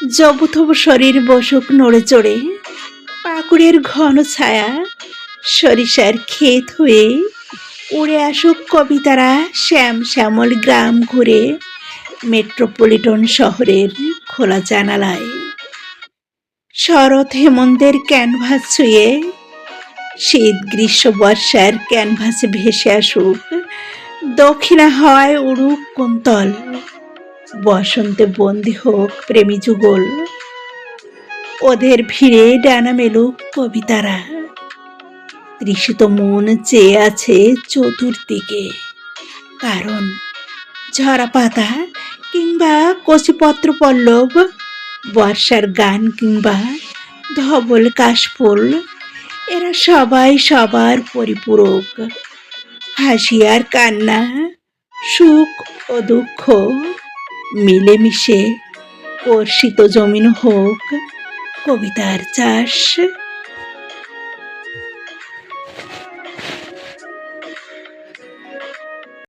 জবুথবু শরীর বসুক নড়ে চড়ে, পাকুড়ের ঘন ছায়া, সরিষার ক্ষেত হয়ে উড়ে আসুক কবিতারা শ্যাম শ্যামল গ্রাম ঘুরে মেট্রোপলিটন শহরের খোলা জানালায়। শরৎ হেমন্তের ক্যানভাস ছুঁয়ে শীত গ্রীষ্ম বর্ষার ক্যানভাসে ভেসে আসুক দক্ষিণা হাওয়ায় উড়ুক কুন্তল, বসন্তে বন্দী হোক প্রেমী যুগল। ওদের ভিড়ে ডানা মেলুক কবিতারা, তৃষিত মন চেয়ে আছে চতুর্দিকে। কারণ ঝরা পাতা কিংবা কচিপত্র পল্লব, বর্ষার গান কিংবা ধবল কাশফুল, এরা সবাই সবার পরিপূরক। হাসি আর কান্না, সুখ ও দুঃখ মিলেমিশে কর্ষিত জমিন হোক কবিতার চাষ।